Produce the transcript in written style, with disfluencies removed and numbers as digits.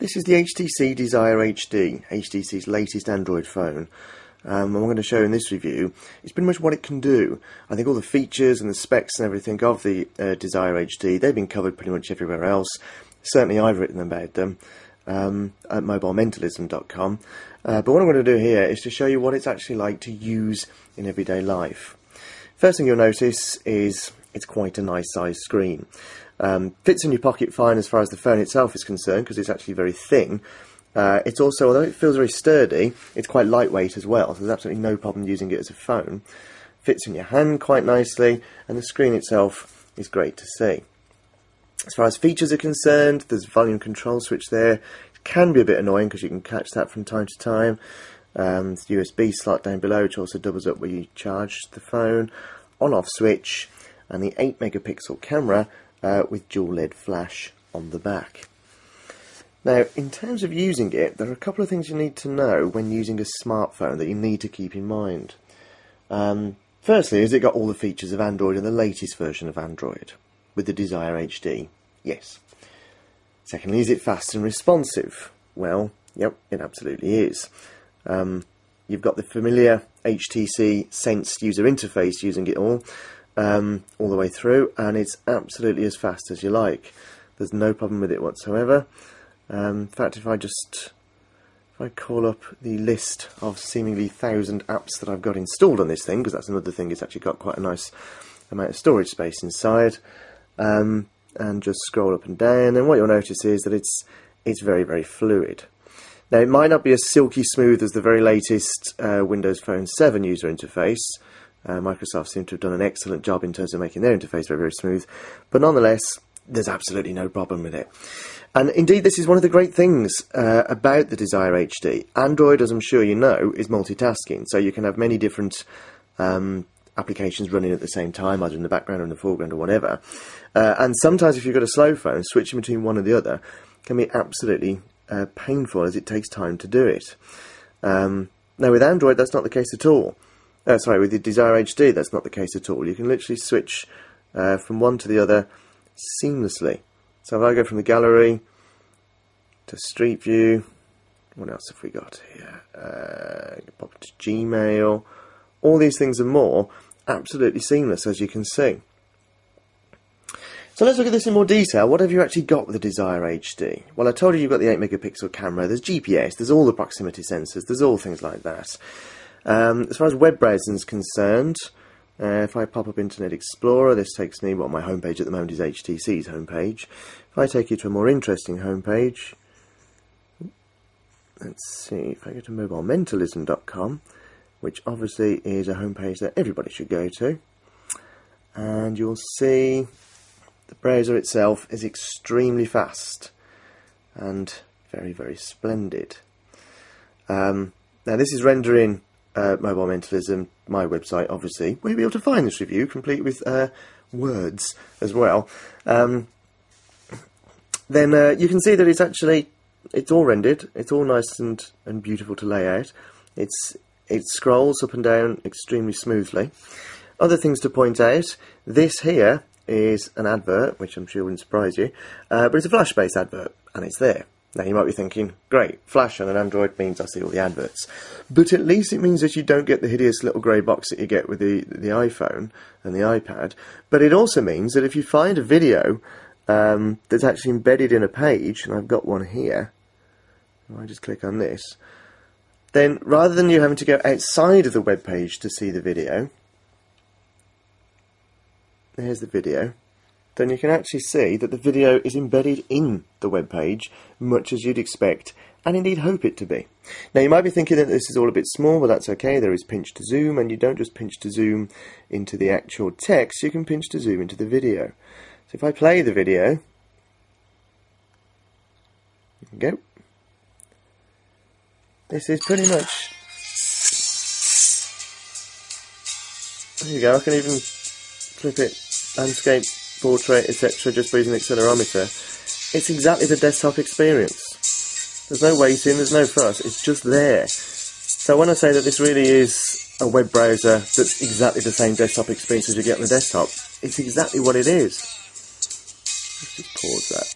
This is the HTC Desire HD, HTC's latest Android phone. I'm going to show in this review is pretty much what it can do. I think all the features and the specs and everything of the Desire HD, they've been covered pretty much everywhere else. Certainly I've written about them at mobilementalism.com. But what I'm going to do here is to show you what it's actually like to use in everyday life. First thing you'll notice is it's quite a nice size screen. Fits in your pocket fine as far as the phone itself is concerned because it's actually very thin. It's also, although it feels very sturdy, it's quite lightweight as well, so there's absolutely no problem using it as a phone. Fits in your hand quite nicely, and the screen itself is great to see. As far as features are concerned, there's a volume control switch there. It can be a bit annoying because you can catch that from time to time. There's the USB slot down below, which also doubles up where you charge the phone. On-off switch, and the 8 megapixel camera with dual LED flash on the back. Now, in terms of using it, there are a couple of things you need to know when using a smartphone that you need to keep in mind. Firstly, has it got all the features of Android and the latest version of Android with the Desire HD? Yes. Secondly, is it fast and responsive? Well, yep, it absolutely is. You've got the familiar HTC Sense user interface using it all the way through, and it's absolutely as fast as you like. There's no problem with it whatsoever. In fact, if I call up the list of seemingly 1,000 apps that I've got installed on this thing, because that's another thing, it's actually got quite a nice amount of storage space inside, and just scroll up and down, then what you'll notice is that it's very, very fluid. Now, it might not be as silky smooth as the very latest Windows Phone 7 user interface. Microsoft seem to have done an excellent job in terms of making their interface very, very smooth, but nonetheless, there's absolutely no problem with it. And indeed, this is one of the great things about the Desire HD. Android, as I'm sure you know, is multitasking, so you can have many different applications running at the same time, either in the background or in the foreground or whatever. And sometimes if you've got a slow phone, switching between one or the other can be absolutely painful, as it takes time to do it. Now, with Android, that's not the case at all. With the Desire HD, that's not the case at all. You can literally switch from one to the other seamlessly. So if I go from the gallery to Street View, what else have we got here? Pop to Gmail, all these things and more, absolutely seamless, as you can see. So let's look at this in more detail. What have you actually got with the Desire HD? Well, I told you you've got the 8 megapixel camera, there's GPS, there's all the proximity sensors, there's all things like that. As far as web browsing is concerned, if I pop up Internet Explorer, this takes me, well, my homepage at the moment is HTC's homepage. If I take you to a more interesting homepage, let's see, if I go to mobilementalism.com, which obviously is a homepage that everybody should go to, and you'll see the browser itself is extremely fast and very, very splendid. Now, this is rendering Mobile Mentalism, my website, obviously, where you'll be able to find this review, complete with words as well. Then you can see that it's all rendered, it's all nice and beautiful to lay out. It scrolls up and down extremely smoothly. Other things to point out, this here is an advert, which I'm sure wouldn't surprise you, but it's a Flash-based advert, and it's there. Now, you might be thinking, great, Flash on an Android means I see all the adverts. But at least it means that you don't get the hideous little grey box that you get with the iPhone and the iPad. But it also means that if you find a video that's actually embedded in a page, and I've got one here, if I just click on this, then rather than you having to go outside of the web page to see the video, there's the video, then you can actually see that the video is embedded in the web page, much as you'd expect, and indeed hope it to be. Now, you might be thinking that this is all a bit small, but that's okay. There is pinch to zoom, and you don't just pinch to zoom into the actual text, you can pinch to zoom into the video. So if I play the video, there we go. This is pretty much, there you go, I can even flip it, landscape, portrait, etc., just by using an accelerometer. It's exactly the desktop experience. There's no waiting, there's no fuss, it's just there. So when I say that this really is a web browser that's exactly the same desktop experience as you get on the desktop, it's exactly what it is. Let's just pause that.